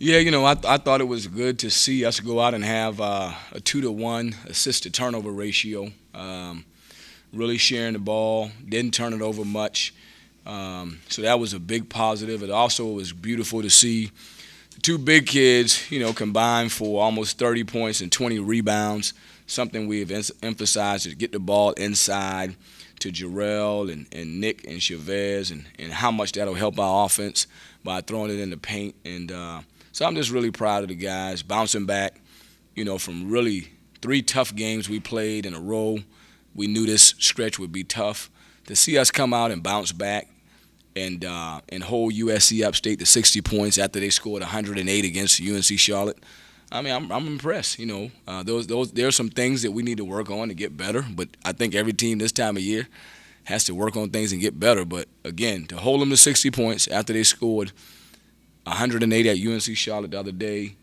Yeah, I thought it was good to see us go out and have a 2-to-1 assist to turnover ratio. Really sharing the ball, didn't turn it over much. So that was a big positive. It also was beautiful to see the two big kids, combine for almost 30 points and 20 rebounds. Something we have emphasized is get the ball inside to Jarrell and Nick and Chavez, and how much that'll help our offense by throwing it in the paint. And so I'm just really proud of the guys bouncing back, from really 3 tough games we played in a row. We knew this stretch would be tough. To see us come out and bounce back and hold USC Upstate to 60 points after they scored 108 against UNC Charlotte. I mean, I'm impressed. There are some things that we need to work on to get better. But I think every team this time of year has to work on things and get better. But again, to hold them to 60 points after they scored 108 at UNC Charlotte the other day,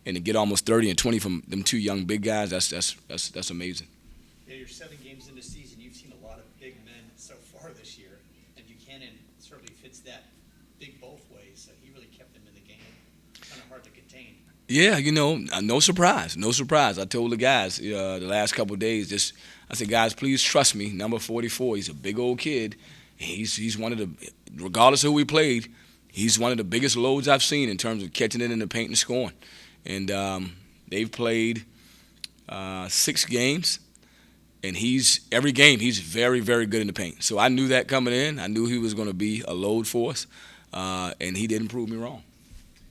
and to get almost 30 and 20 from them two young big guys, that's amazing. Yeah, you're 7 games into the season. You've seen a lot of big men so far this year, and Buchanan certainly fits that big both ways. So he really kept them in the game. Kind of hard to contain. Yeah, no surprise, no surprise. I told the guys the last couple of days, I said, guys, please trust me. Number 44, he's a big old kid. He's one of the, regardless of who we played, he's one of the biggest loads I've seen in terms of catching it in the paint and scoring. And they've played 6 games, and every game he's very, very good in the paint. So I knew that coming in. I knew he was going to be a load for us, and he didn't prove me wrong.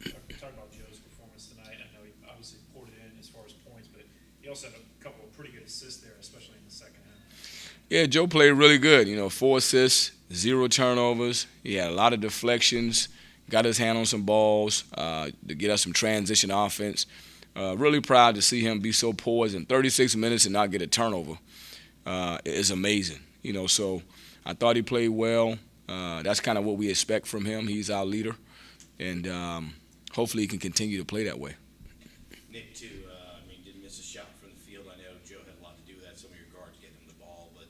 Talk about Joe's performance tonight. I know he obviously poured it in as far as points, but he also had a couple of pretty good assists there, especially in the second half. Yeah, Joe played really good. 4 assists, 0 turnovers. He had a lot of deflections, got his hand on some balls to get us some transition offense. Really proud to see him be so poised in 36 minutes and not get a turnover. Is amazing. So I thought he played well. That's kind of what we expect from him. He's our leader, and hopefully he can continue to play that way. Nick, too, didn't miss a shot from the field. I know Joe had a lot to do with that. Some of your guards getting him the ball, but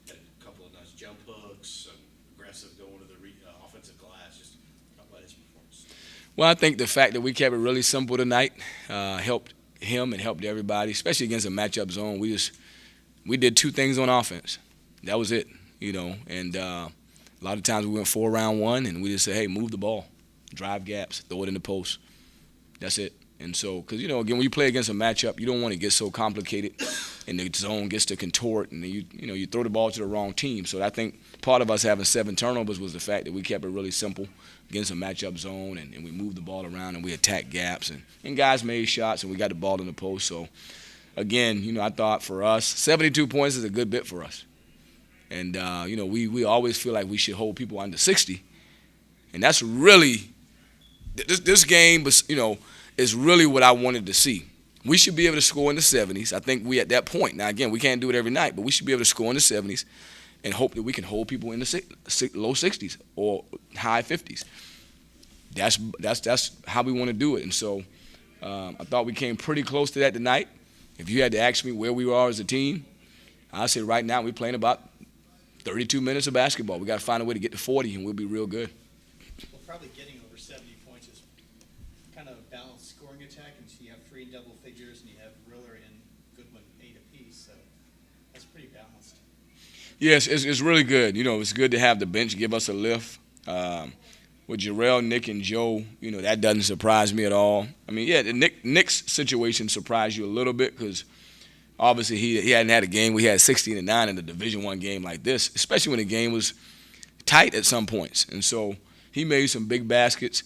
had a couple of nice jump hooks, aggressive going to the offensive glass. Just talk about his performance. Well, I think the fact that we kept it really simple tonight helped him and helped everybody, especially against a matchup zone. We did 2 things on offense. That was it, and a lot of times we went 4-round-1, and we just said, hey, move the ball, drive gaps, throw it in the post. That's it. And so, because, again, when you play against a matchup, you don't want to get so complicated and the zone gets to contort, and then you throw the ball to the wrong team. So I think part of us having 7 turnovers was the fact that we kept it really simple against a matchup zone, and we moved the ball around, and we attacked gaps, and guys made shots, and we got the ball in the post. So, again, I thought for us, 72 points is a good bit for us. And, we always feel like we should hold people under 60. And that's really this game was, is really what I wanted to see. We should be able to score in the 70s. I think we at that point. Now, again, we can't do it every night, but we should be able to score in the 70s and hope that we can hold people in the low 60s or high 50s. That's how we want to do it. And so I thought we came pretty close to that tonight. If you had to ask me where we are as a team, I'd say right now we're playing about 32 minutes of basketball. We got to find a way to get to 40, and we'll be real good. Well, probably getting over 70 points is kind of a balanced scoring attack, and so you have 3 in double figures, and you have Riller and Goodwin 8 apiece, so that's pretty balanced. Yes, it's really good. It's good to have the bench give us a lift. With Jarrell, Nick, and Joe, that doesn't surprise me at all. Nick's situation surprised you a little bit because obviously he hadn't had a game. We had 16-9 in a Division I game like this, especially when the game was tight at some points. And so he made some big baskets.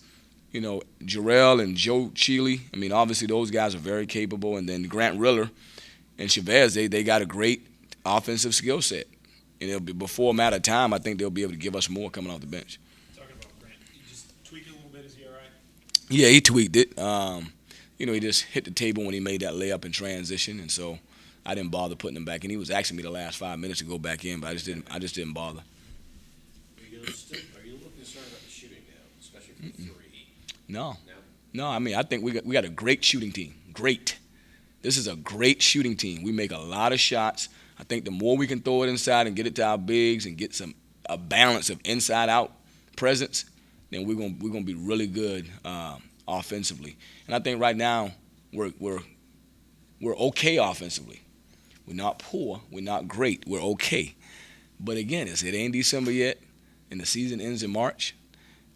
Jarrell and Joe Cheeley, obviously those guys are very capable. And then Grant Riller and Chavez, they got a great offensive skill set. And it'll be before a matter of time, I think they'll be able to give us more coming off the bench. Tweak it a little bit, is he all right? Yeah, he tweaked it. He just hit the table when he made that layup in transition, and so I didn't bother putting him back in. He was asking me the last 5 minutes to go back in, but I just didn't bother. Are you looking concerned about the shooting now, especially from 3? No. I think we got a great shooting team. Great. This is a great shooting team. We make a lot of shots. I think the more we can throw it inside and get it to our bigs and get a balance of inside-out presence, then we're gonna be really good offensively. And I think right now we're okay offensively. We're not poor. We're not great. We're okay. But again, it ain't December yet, and the season ends in March,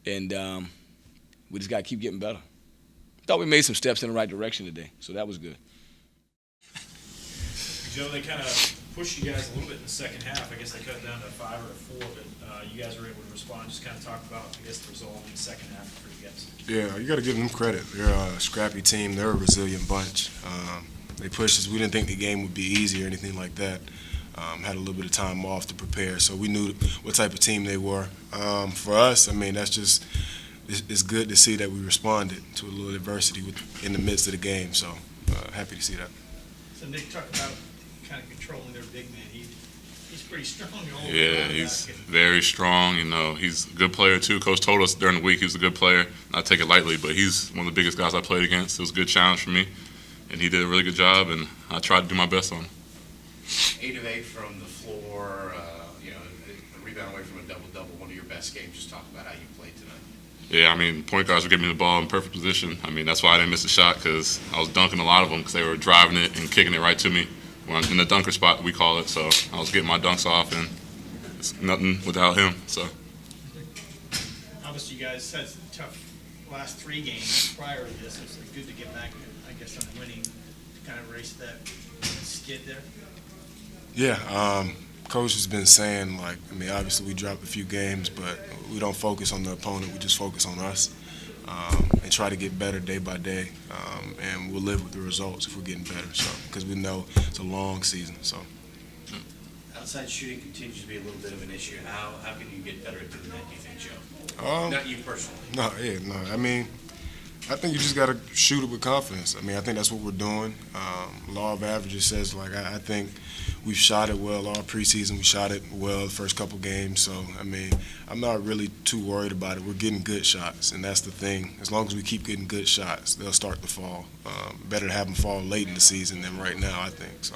and we just got to keep getting better. Thought we made some steps in the right direction today, so that was good. Joe, they kind of pushed you guys a little bit in the second half. I guess they cut it down to 5 or 4, but you guys were able to respond. Just kind of talk about, I guess, the result in the second half for you guys. Yeah, you got to give them credit. They're a scrappy team. They're a resilient bunch. They pushed us. We didn't think the game would be easy or anything like that. Had a little bit of time off to prepare, so we knew what type of team they were. For us, I mean, that's just it's good to see that we responded to a little adversity in the midst of the game. So happy to see that. So Nick, talk about kind of controlling their big man. He's pretty strong. Yeah, he's very strong. You know, he's a good player too. Coach told us during the week he was a good player. I take it lightly, but he's one of the biggest guys I played against. It was a good challenge for me, and he did a really good job, and I tried to do my best on him. 8 of 8 from the floor, a rebound away from a double-double, one of your best games. Just talk about how you played tonight. Yeah, I mean, point guards were getting me the ball in perfect position. I mean, that's why I didn't miss a shot, because I was dunking a lot of them because they were driving it and kicking it right to me. When I'm in the dunker spot, we call it. So I was getting my dunks off, and it's nothing without him. So Obviously, you guys had some tough last 3 games prior to this. It's good to get back, I guess, on winning to kind of erase that skid there. Yeah, Coach has been saying, like, I mean, obviously we dropped a few games, but we don't focus on the opponent. We just focus on us and try to get better day by day. And we'll live with the results if we're getting better. So because we know it's a long season. So Outside shooting continues to be a little bit of an issue. How can you get better at doing that, do you think, Joe? Not you personally. No. I mean, I think you just got to shoot it with confidence. I mean, I think that's what we're doing. Law of averages says, like, I think we've shot it well all preseason. We shot it well the first couple games. So, I mean, I'm not really too worried about it. We're getting good shots, and that's the thing. As long as we keep getting good shots, they'll start to fall. Better to have them fall late in the season than right now, I think. So.